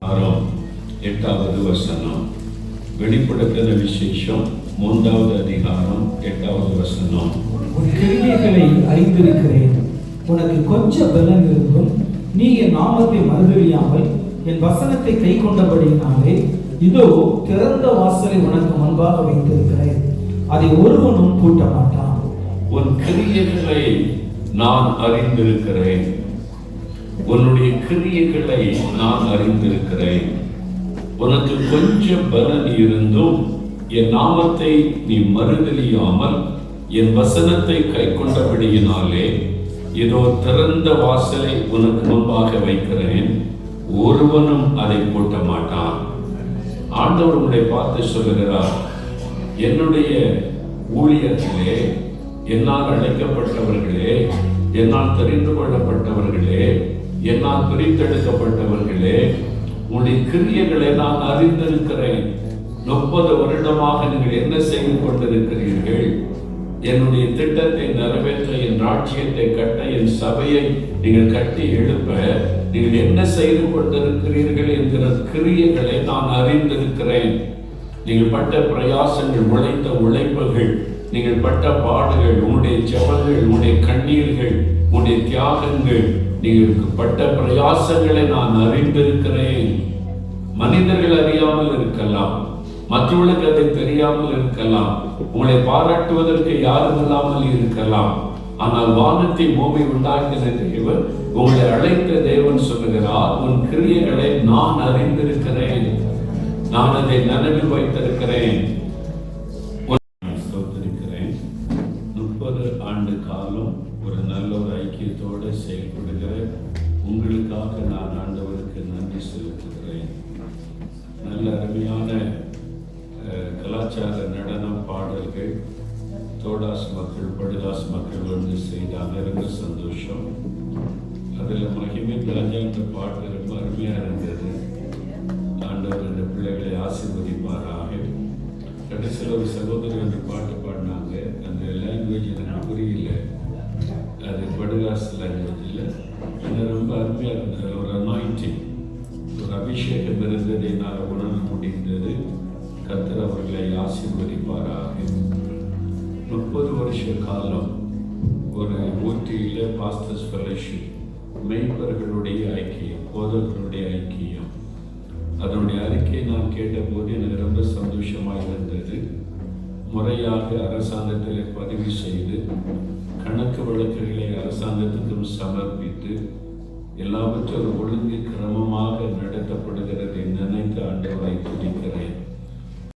8வது வசனம். வெளிப்படுத்தின விசேஷம் 3வது அதிகாரம் 8வது வசனம். உன் கிரியைகளை அறிந்திருக்கிறேன். உனக்கு கொஞ்சம் பலன் இருந்தும் நீ என் நாமத்தை மறுதலியாமல் என் வசனத்தை கை கொண்டபடியினாலே இதோ திறந்த வாசலை உனக்கு முன்பாக வைத்திருக்கிறேன், அதை ஒருவனும் பூட்ட மாட்டான். உன் கிரியைகளை நான் அறிந்திருக்கிறேன். உன்னுடைய கிரியைகளை நான் அறிந்திருக்கிறேன். உனக்கு கொஞ்சம் பலன் இருந்தும் என் நாமத்தை நீ மறுதலியாமல் என் வசனத்தை கை கொண்டபடியினாலே இதோ திறந்த வாசலை உனக்கு முன்பாக வைக்கிறேன், ஒருவனும் அதை பூட்ட மாட்டான். ஆண்டவர் உங்களை பார்த்து சொல்லுகிறார், என்னுடைய ஊழியத்திலே என்னால் அழைக்கப்பட்டவர்களே, என்னால் தெரிந்து கொள்ளப்பட்டவர்களே, என்னால் பிரித்தெடுக்கப்பட்டவர்களே, உங்களுடைய கிரியைகளை நான் அறிந்திருக்கிறேன். 30 வருடமாக நீங்கள் என்ன செய்து கொண்டிருக்கிறீர்கள்? என்னுடைய திட்டத்தை நிறைவேற்ற, என் ராஜ்யத்தை கட்ட, என் சபையை நீங்கள் கட்டி எழுப்ப நீங்கள் என்ன செய்து கொண்டிருக்கிறீர்கள் என்கிற கிரியைகளை நான் அறிந்திருக்கிறேன். நீங்கள் பட்ட பிரயாசங்கள், உழைத்த உழைப்புகள், நீங்கள் பட்ட பாடுகள், உங்களுடைய ஜெபங்கள், உங்களுடைய கண்ணீர்கள், உங்களுடைய தியாகங்கள், நீங்கள் பட்ட பிரயாசங்களை நான் அறிந்திருக்கிறேன். மனிதர்கள் அறியாமல் இருக்கலாம், மற்றவர்களுக்கு அதை தெரியாமல் இருக்கலாம், உங்களை பாராட்டுவதற்கு யாரும் இல்லாமல் இருக்கலாம். ஆனால் வானத்தை பூமி உண்டாக்கின தேவன், உங்களை அழைத்த தேவன் சொல்லுகிறார், உன் கிரியைகளை நான் அறிந்திருக்கிறேன், நான் அதை நினைவில் வைத்திருக்கிறேன். 30 ஆண்டு காலம் ஒரு நல்ல ஒரு ஐக்கியத்தோடு செயல்படுகிற உங்களுக்காக நான் ஆண்டவருக்கு நன்றி செலுத்துகிறேன். நல்ல அருமையான கலாச்சார நடனம் பாடல்கள் தோடாஸ் மக்கள், படுதாஸ் மக்கள் வந்து செய்தாங்க, ரொம்ப சந்தோஷம். அதில் மகிமை ராஜான்ற பாட்டு ரொம்ப அருமையாக இருந்தது. ஆண்டவர் இந்த பிள்ளைகளை ஆசீர்வதிப்பாராக. கடைசியில் ஒரு சகோதரி என்று பாட்டு பாடினாங்க. அந்த லாங்குவேஜ் எனக்கு புரியல, அது படுகாஸ் லாங்குவேஜில். அது ரொம்ப அருமையாக இருந்தது. ஒரு அனாயிண்டிங், ஒரு அபிஷேகம் இருந்தது, என்னால் உணர முடிந்தது. கர்த்தர் அவர்களை ஆசீர்வதிப்பாராக. 30 வருஷ காலம் ஒரு ஊட்டியில் பாஸ்டர்ஸ் ஃபெலோஷிப், மெய்ப்பர்களுடைய ஐக்கியம், போதகர்களுடைய ஐக்கியம், அதனுடைய அறிக்கையை நான் கேட்டபோது எனக்கு ரொம்ப சந்தோஷமாக இருந்தது. முறையாக அரசாங்கத்தில் பதிவு செய்து கணக்கு வழக்குகளை அரசாங்கத்துக்கும் சமர்ப்பித்து எல்லாவற்றும் ஒழுங்கு கிரமமாக நடத்தப்பட